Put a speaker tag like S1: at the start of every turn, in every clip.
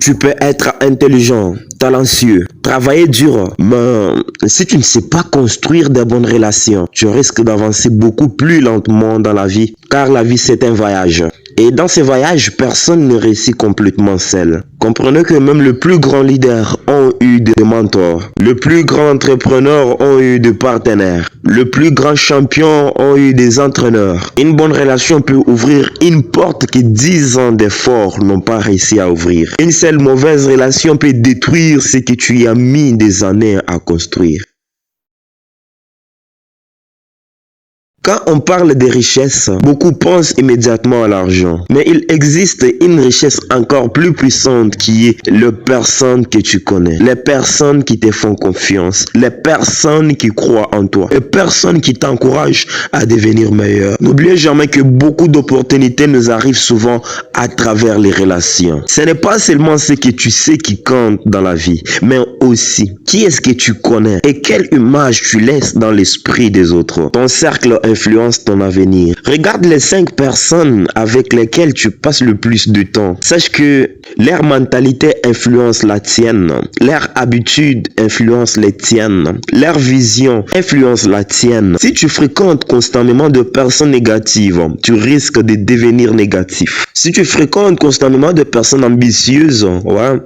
S1: Tu peux être intelligent, talentueux, travailler dur, mais si tu ne sais pas construire de bonnes relations, tu risques d'avancer beaucoup plus lentement dans la vie, car la vie c'est un voyage. Et dans ces voyages, personne ne réussit complètement seul. Comprenez que même le plus grand leader ont eu des mentors, le plus grand entrepreneur ont eu des partenaires, le plus grand champion ont eu des entraîneurs. Une bonne relation peut ouvrir une porte que 10 ans d'efforts n'ont pas réussi à ouvrir. Une seule mauvaise relation peut détruire ce que tu y as mis des années à construire. Quand on parle de richesse, beaucoup pensent immédiatement à l'argent. Mais il existe une richesse encore plus puissante qui est les personnes que tu connais. Les personnes qui te font confiance. Les personnes qui croient en toi. Les personnes qui t'encouragent à devenir meilleur. N'oubliez jamais que beaucoup d'opportunités nous arrivent souvent à travers les relations. Ce n'est pas seulement ce que tu sais qui compte dans la vie, mais aussi qui est-ce que tu connais et quelle image tu laisses dans l'esprit des autres. Ton cercle influence ton avenir. Regarde les 5 personnes avec lesquelles tu passes le plus de temps. Sache que leur mentalité influence la tienne. Leur habitude influence les tiennes. Leur vision influence la tienne. Si tu fréquentes constamment de personnes négatives, tu risques de devenir négatif. Si tu fréquentes constamment de personnes ambitieuses,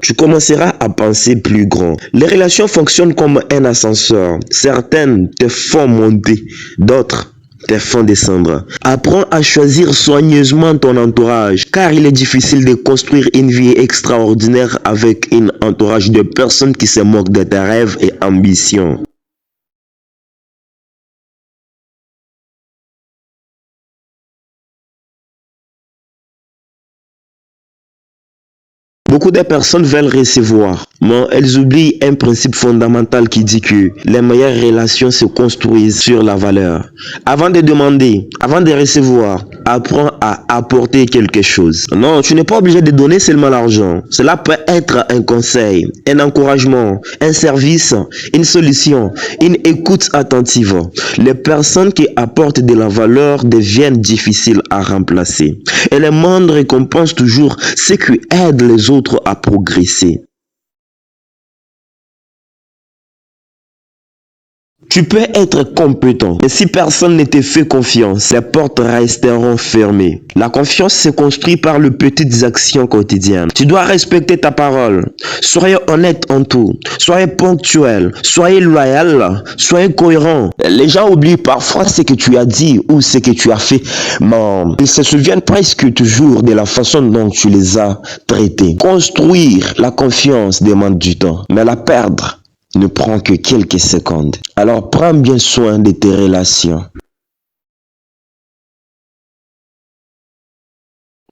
S1: tu commenceras à penser plus grand. Les relations fonctionnent comme un ascenseur. Certaines te font monter, d'autres te font descendre. Apprends à choisir soigneusement ton entourage, car il est difficile de construire une vie extraordinaire avec un entourage de personnes qui se moquent de tes rêves et ambitions. Beaucoup de personnes veulent recevoir, mais elles oublient un principe fondamental qui dit que les meilleures relations se construisent sur la valeur. Avant de demander, avant de recevoir, apprends à apporter quelque chose. Non, tu n'es pas obligé de donner seulement l'argent. Cela peut être un conseil, un encouragement, un service, une solution, une écoute attentive. Les personnes qui apportent de la valeur deviennent difficiles à remplacer. Et le monde récompense toujours ce qui aide les autres à progresser. Tu peux être compétent, mais si personne ne te fait confiance, les portes resteront fermées. La confiance se construit par les petites actions quotidiennes. Tu dois respecter ta parole. Soyez honnête en tout. Soyez ponctuel. Soyez loyal. Soyez cohérent. Les gens oublient parfois ce que tu as dit ou ce que tu as fait, mais ils se souviennent presque toujours de la façon dont tu les as traités. Construire la confiance demande du temps, mais la perdre ne prend que quelques secondes. Alors prends bien soin de tes relations.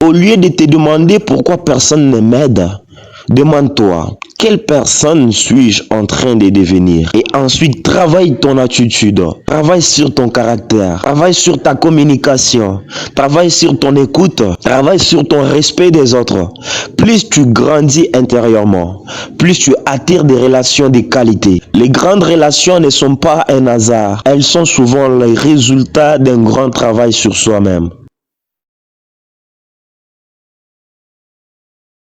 S1: Au lieu de te demander pourquoi personne ne m'aide, demande-toi, quelle personne suis-je en train de devenir? Et ensuite, travaille ton attitude, travaille sur ton caractère, travaille sur ta communication, travaille sur ton écoute, travaille sur ton respect des autres. Plus tu grandis intérieurement, plus tu attires des relations de qualité. Les grandes relations ne sont pas un hasard, elles sont souvent le résultat d'un grand travail sur soi-même.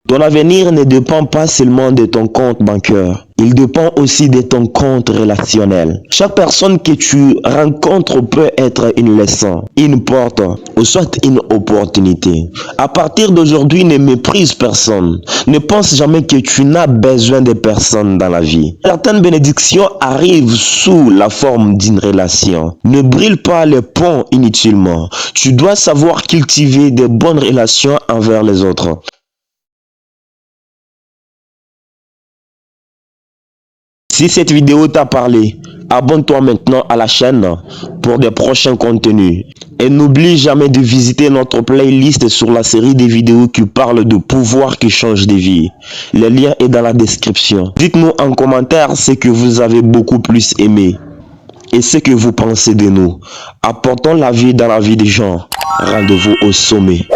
S1: Ton avenir ne dépend pas seulement de ton compte bancaire, il dépend aussi de ton compte relationnel. Chaque personne que tu rencontres peut être une leçon, une porte ou soit une opportunité. À partir d'aujourd'hui, ne méprise personne. Ne pense jamais que tu n'as besoin de personne dans la vie. Certaines bénédictions arrivent sous la forme d'une relation. Ne brûle pas les ponts inutilement. Tu dois savoir cultiver de bonnes relations envers les autres. Si cette vidéo t'a parlé, abonne-toi maintenant à la chaîne pour de prochains contenus. Et n'oublie jamais de visiter notre playlist sur la série des vidéos qui parlent de pouvoir qui change de vie. Le lien est dans la description. Dites-nous en commentaire ce que vous avez beaucoup plus aimé et ce que vous pensez de nous. Apportons la vie dans la vie des gens. Rendez-vous au sommet.